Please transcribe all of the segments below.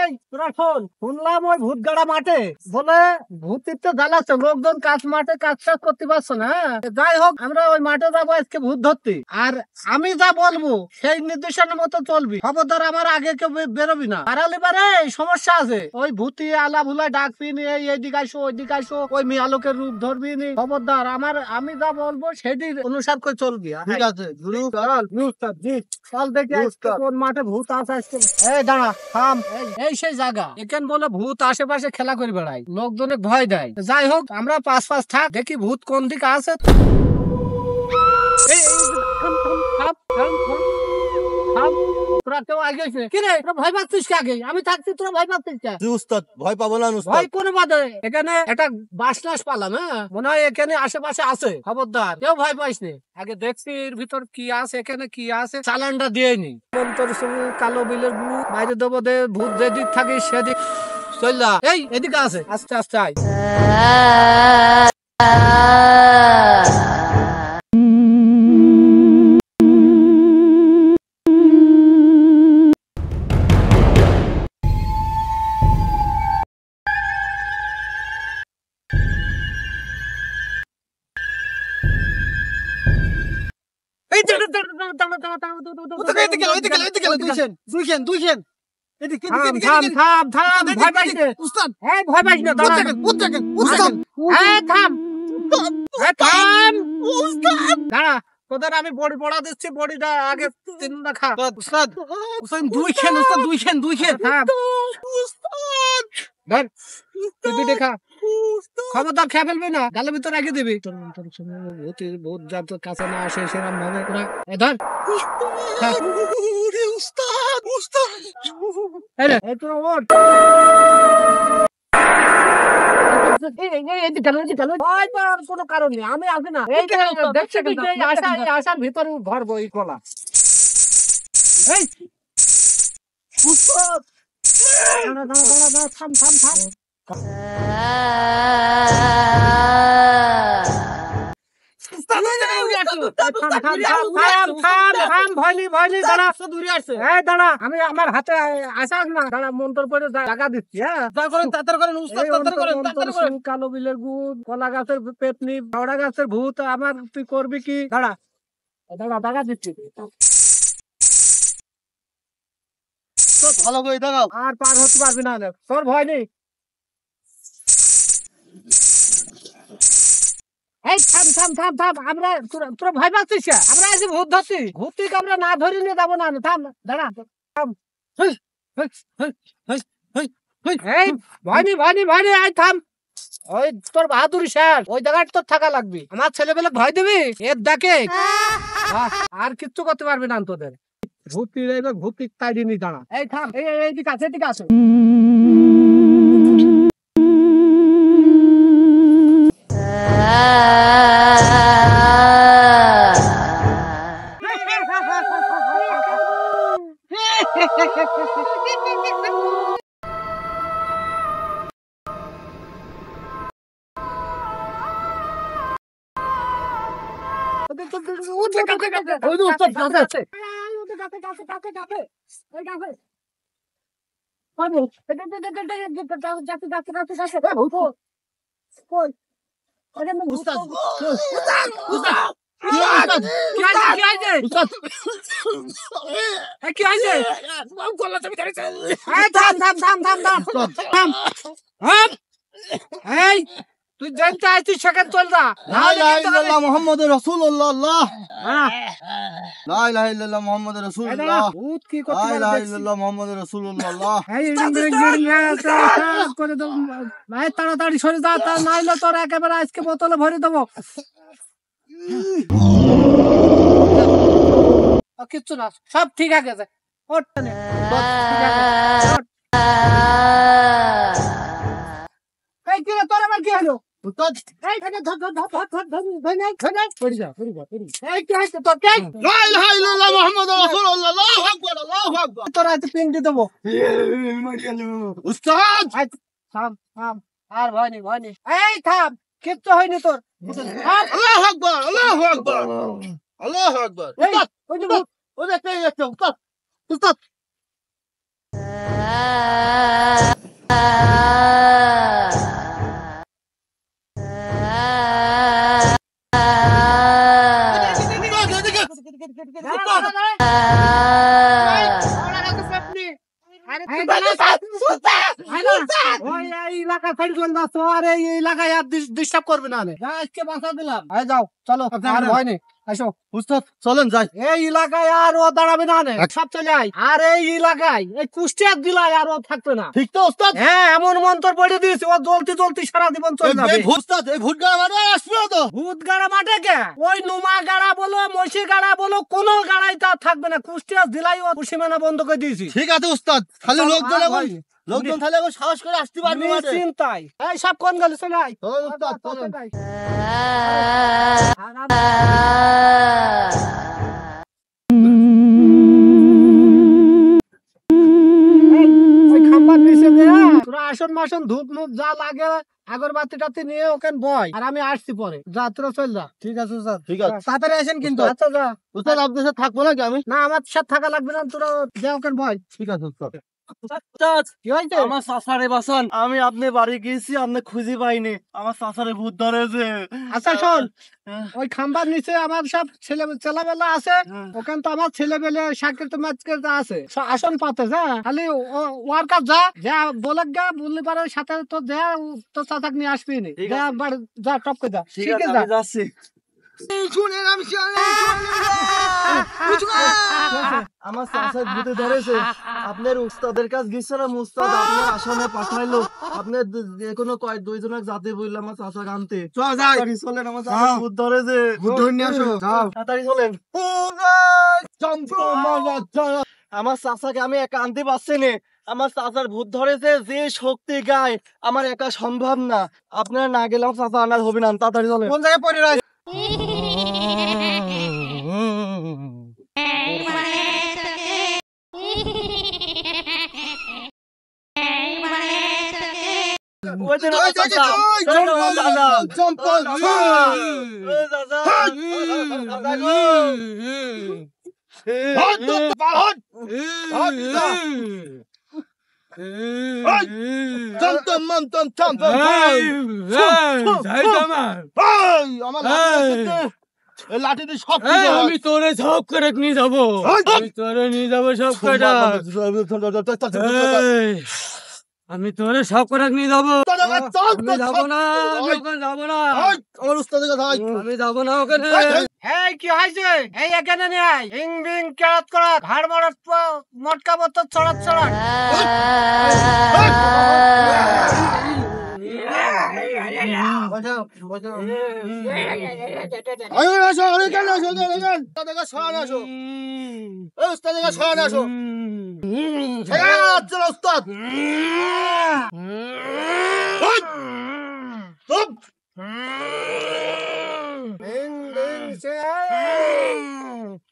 এই তোরা শোন, শুনলাম ওই ভূত গাড়া মাঠে বলে ভূতির তো জ্বালাচ্ছে, লোকজন কাজ মাঠে কাজ করতে পারছে না। যাই হোক, আমরা ওই মাঠে যাবো আজকে ভূত ধরতে, আর আমি যা বলবো সেই নির্দেশনের মতো চলবি। খবরদার আমার আগে কেউ বেরোবি না, পারালি পারে সমস্যা আছে। ওই ভূতি আলা ভুলা ডাকবি নি, এইদিকে আসো ওইদিকে আসো, ওই মেয়ালোকের রূপ ধরবি নি। খবরদার আমি যা বলবো সেটি অনুসার করে চলবি। ঠিক আছে গুরু, চল দেখি কোন মাঠে ভূত আছে আজকে। এই দাঁড়া, থাম, এই সেই জায়গা, এখানে বলে ভূত আশেপাশে খেলা করে বেড়ায়, লোকজনে ভয় দেয়। যাই হোক, আমরা পাশ থাক, দেখি ভূত কোন দিকে আছে। তোরা কেউ আগে কি রে, তোরা ভয় পাচ্ছিস কে? আগে আমি থাকছি, তোরা ভয় পাচ্ছিস কে? উস্তাদ ভয় পাবো না। ভয় কোনো বাদে, এখানে একটা বাস টাস পালাম, হ্যাঁ মনে হয় এখানে আশেপাশে আছে। খবরদার কেউ ভয় পাইস নি। আগে দেখছি এর ভিতর কি আছে, এখানে কি আছে, চালানটা দিয়ে নি। তোর কালো বিলের বাইরে দেবো দে, ভূত যেদিক থাকিস সেদিক চল যা। এই এদিকে আছে, আস্তে আস্তে আয়। তোদের আমি বড়ি পড়া দিচ্ছি, বড়িটা আগে তিনটা খা। খবরদার খেয়ে ফেলবি না, গালের ভিতর রেখে দিবি। বহুত যাতে কাছে না আসে সেরকম ভাবে ধর। কোনো কারণ নেই, আমি আসি না। আসার ভিতরে ঘর বই কলা। থাম থাম থাম, আমি আমার হাতে আসাস না, দাঁড়া মন্ত্র পড়ে জায়গা দিচ্ছি। হ্যাঁ কালো বিলের ভূত, কলা গাছের পেতনি, হাওড়া গাছের ভূত, আমার তুই করবি কি? দাঁড়া দাঁড়া জায়গা দিচ্ছি, ভালো করে দাঁড়াও। আর পার হতে পারবি না, তোর ভয় নেই। এই থাম থাম থাম থাম, আমরা তোরা ভয় পাচ্ছিস? আমরা আজ ভূত ধরছি, ভূতকে আমরা না ধরে নিয়ে যাবো না। থাম দাঁড়া, থাম। এই ভয় নেই, আয় থাম। ওই তোর বাহাদুরি শেষ, ওই জায়গায় তোর থাকা লাগবে। আমার ছেলেবেলে ভয় দিবি, এর ডাকে আর কিচ্ছু করতে পারবি না তোদের। ভূত তাই দিনই দাঁড়া। এই থাম, এইদিকে আছে, এদিকে আছে। তুই জানতে আসছিস সেখানে চল যা। মোহাম্মদুর রাসূলুল্লাহ, লা ইলাহা ইল্লাল্লাহ মুহাম্মাদুর রাসূলুল্লাহ, ভূত কি করতে লা ইলাহা ইল্লাল্লাহ মুহাম্মাদুর রাসূলুল্লাহ। ভাই তাড়াতাড়ি সরে যা, তা নাইলে তোর একেবারে আজকে বোতলে ভরে দেবো। কিচ্ছু না, সব ঠিক আছে। তোর আবার কি হলো? আর ভয় নেই, এই থাম, কিচ্ছু হয়নি তোর। আল্লাহু আকবার, আল্লাহু আকবার, আল্লাহু আকবার। উস্তাদ ওই এই এলাকা সাইড চলে যাচ্ছ, আর এই এলাকায় আর ডিস্টার্ব করবে না। আজকে বাঁচা দিলাম। যাও চলো, আর ভয় নেই, আসো। উস্তাদ চলেন যাই। এই এলাকায় আর ও দাঁড়াবে না, সব চলে আয়। আর এই এলাকায় এই কুষ্টিয়ার জেলায় আর ও থাকবে না। ঠিক তো উস্তাদ? হ্যাঁ, এমন মন্ত্র পড়ে দিয়েছি, ও জ্বলতে জ্বলতে সারা জীবন চলে যাবে। উস্তাদ এই ভূত গাড়া মারা আসবে না তো? ভূত গাড়া মাঠে কে? ওই নুমা গাড়া বলো, মসি গাড়া বলো, কোন গাড়াই তার থাকবে না। কুষ্টিয়ার জেলায় ও সীমানা বন্ধ করে দিয়েছি। ঠিক আছে উস্তাদ, খালি লোকজন আর এখন ভয় লোকজন তাহলে এখন সাহস করে আসতে পারবে মাঠে। চিন্তাই এই সব কোন গেলে চলে আয়। চলেন উস্তাদ চলেন। ওই খাম্বার নিচে দেয়া তোরা আসন মাসন ধূপ মুপ যা লাগে আগরবাতি টাতি নিয়ে ওখানে বয়, আর আমি আসছি পরে। যা তোরা চল যা। ঠিক আছে স্যার, ঠিক আছে তাড়াতাড়ি আসেন কিন্তু। আচ্ছা যা। উস্তাদ, আপনার সাথে থাকবো নাকি আমি? না, আমার সাথে থাকা লাগবে না, তোরা যা ওখানে বয়। ঠিক আছে উস্তাদ। কি হয়েছে? আমার চাচারে বাঁচান, আমি আপনি বাড়ি গিয়েছি, আপনি খুঁজে পাইনি, আমার চাচারে ভূত ধরেছে। আচ্ছা শোন, ওই খাম্বার নিচে আমার সব ছেলেবেলা আছে, ওখানে তো আমার ছেলেবেলে সাকির তো মাঝকে আছে আসন পাতে। যা খালি ওর কাছে যা, যা বলে গা বললি পারে সাথে তো যা, তোর চাচাক নিয়ে আসবি নি। যা যা টপ করে যা। ঠিক আছে যা। যাচ্ছি। আমার চাচার ভূতে ধরেছে, আপনার উস্তাদের কাছে গেছিলাম, উস্তাদ আপনার আসনে পাঠাইলো, আপনার যে কোনো দুইজনের জাতি বললাম আমার চাচা আনতে। তাড়াতাড়ি চলেন, আমার চাচার ভূত ধরেছে। তাড়াতাড়ি চলেন। আমার চাচাকে আমি একা আনতে পারছি না, আমার চাচার ভূত ধরেছে, যে শক্তি গায় আমার একা সম্ভব না। আপনারা না গেলাম চাচা আনার হবে না, তাড়াতাড়ি চলেন। কোন জায়গায় পড়ে রয়েছে? ওই যে আমার চাচা, ওই যে আমার চাচা। ওই চাচা। চাচা গো। লাঠিতে সব আমি তোরে সব করে নিয়ে যাবো, আমি তোরে নিয়ে যাবো সব কটা, আমি তোরে সব করে নিয়ে যাবো। আমি যাবো না, আমি ওখানে যাবো না, আমার উস্তাদের কাছে আয়। আমি যাবো না ওখানে। এই কি হয়েছে? এই এখানে নিয়ে আয়। হিং বিং কেরাত করাত ঘাড় মরত মটকা বত ছড়াত ছড়াত।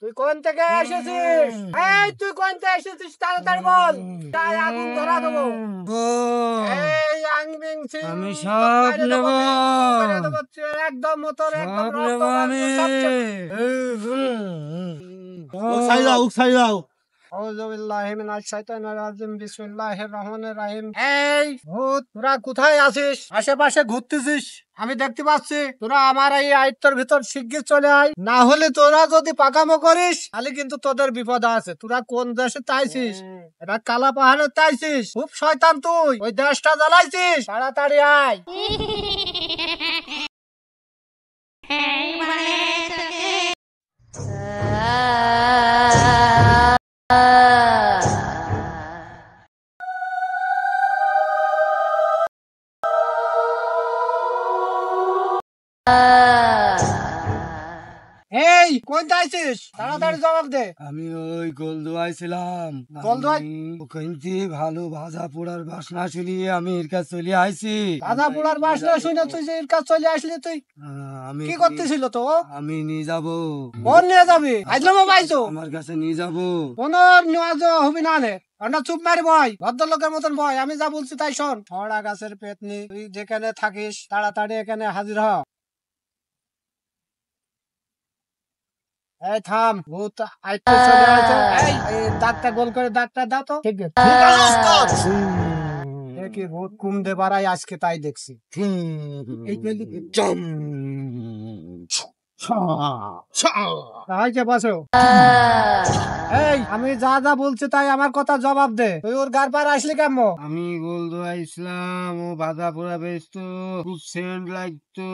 তুই কোন থেকে এসেছিস? এই তুই কোন থেকে এসেছিস তাড়াতাড়ি বল, তাই আগুন ধরা দেবো। এই আংবিং সিং আমি সব নেব, একদম মোটর একদম সব নেব আমি। এই ভূত, তোরা কোথায় আছিস? আশেপাশে ঘুরতেছিস আমি দেখতে পাচ্ছি। তোরা আমার এই আয়ত্তের ভিতর শিগগির চলে আয়, না হলে তোরা যদি পাকামো করিস তাহলে কিন্তু তোদের বিপদ আছে। তোরা কোন দেশে তাইছিস? এটা কালা পাহাড়ে তাইছিস, খুব শয়তান তুই, ওই দেশটা জ্বালাইছিস। তাড়াতাড়ি আয়। এই কোন চাইছিস? তাড়াতাড়ি জবাব দে। আমি ওই গোলদুয়ায় ছিলাম, গোলদুয়ায়? ওখান থেকে ভালো ভাজা পোড়ার বাসনা শুনিয়ে আমি এর কাছে চলে আইছি। দাদা বুড়ার বাসনা শুনে তুই যে এর কাছে চলে আসলি, তুই আমি কি করতেছিল তো? আমি নিয়ে যাবো, কোন নিয়ে যাবি? আইজলামা পাইছো? আমার কাছে নিয়ে যাবো। কোন নেওয়া হবি না নে। আমরা চুপ মারি বয়, ভদ্রলোকের মতন বয়। আমি যা বলছি তাই শোন। ছড়া গাছের পেতনি, তুই যেখানে থাকিস তাড়াতাড়ি এখানে হাজির হ। এই থাম, ভূত আইতে চলে আসে। এই দাঁতটা গোল করে দাঁতটা দাও তো। ঠিক আছে। কি ভূত কুমদে বাড়াই আজকে তাই দেখছি। হয়েছে বসো। এই আমি যা যা বলছি তাই আমার কথা জবাব দে। তুই ওর গার পার আসলি কেমন? আমি গোলদোয়া ইসলাম ও বাধা পোড়া বেচতো, খুব সেন্ট লাগতো,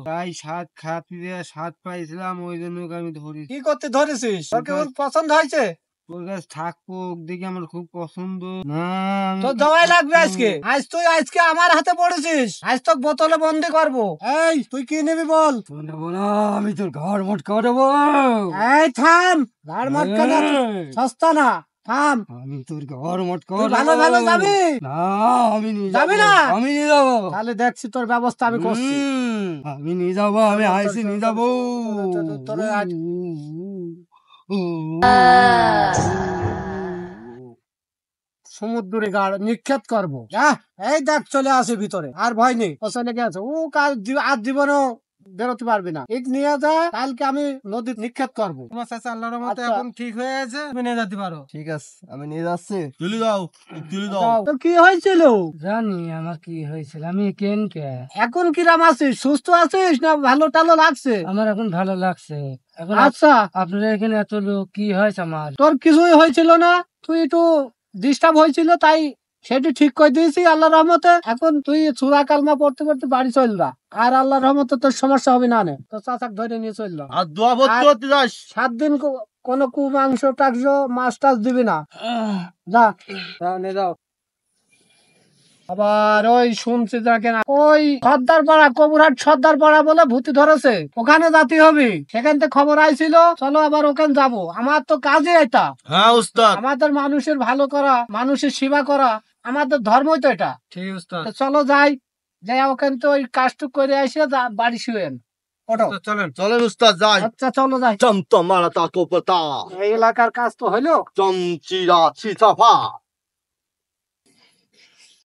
তাই স্বাদ খাতিরে স্বাদ পাইছিলাম, ওই জন্য ওকে আমি ধরি। কি করতে ধরেছিস? তোর কি ওর পছন্দ হয়েছে? তোর কাছে থাকবো, দেখি আমার খুব পছন্দ না। তোর জবাই লাগবে আজকে। আজকে আমার হাতে পড়েছিস, আজ তোকে বোতলে বন্দি করবো। এই তুই কি নিবি বল? নেবো না, আমি তোর ঘর মটকা দেবো। এই থাম, ঘাড় মটকা না, সস্তা না, থাম। আমি তোর ঘর মটকা তুই ভালো ভালো যাবি না, আমি নিয়ে যাবি যাবো, না? আমি নিয়ে যাবো। তাহলে দেখছি তোর ব্যবস্থা আমি করছি। আমি নিয়ে যাবো, আমি আইসি নিয়ে যাবো। তোরে আজ সমুদ্রে গাড় নিক্ষেপ করবো। এই দেখ চলে আসে ভিতরে, আর ভয় নেই। ও চলে গেছে, ও কাল আর জীবনও বেরোতে পারবি না। এক নিয়ে যা, কালকে আমি নদীর নিক্ষেপ করবো। তোমার চাচা আল্লাহর রহমতে এখন ঠিক হয়ে আছে, তুমি নিয়ে যেতে পারো। ঠিক আছে, আমি নিয়ে যাচ্ছি। তুলি দাও, তুলি দাও। তোর কি হয়েছিল? জানি আমার কি হয়েছিল, আমি কেন কে এখন কিরাম আছিস? সুস্থ আছিস না ভালো টালো লাগছে? আমার এখন ভালো লাগছে। এখন আচ্ছা, আপনারা এখানে এত লোক, কি হয়েছে আমার? তোর কিছুই হয়েছিল না, তুই একটু ডিস্টার্ব হয়েছিল, তাই সেটি ঠিক করে দিয়েছি আল্লাহর রহমতে। এখন তুই সূরা কালমা পড়তে পড়তে বাড়ি চল যা, আর আল্লাহর রহমতে তোর সমস্যা হবে না। তোর চাচাক ধরে নিয়ে চল যা। আর দোয়া ভর্তি হতে যাস। 7 দিন কোনো মাংস টাংস মাছ টাছ দিবি না, যা। নিয়ে যাও। আবার ওই শুনছি দেখেন, ওই সর্দার পাড়া, কবুরহাট সর্দার পাড়া বলে ভূতি ধরেছে, ওখানে জাতি হবে। সেখান থেকে খবর আইছিল, চলো আবার ওখানে যাব। আমার তো কাজে এটা। হ্যাঁ উস্তাদ। আমাদের মানুষের ভালো করা, মানুষের সেবা করা আমাদের ধর্মই তো এটা। ঠিক উস্তাদ, তো চলো যাই, যাই ওখান তো ওই কাজটুক করে আসে বাড়ি শুয়েন। ওঠো। চলেন। চলেন উস্তাদ যাই। আচ্ছা চলো যাই। চমচমারা তাকোপতা এই এলাকার কাজ তো হইলো। চমচিরা চিতাফা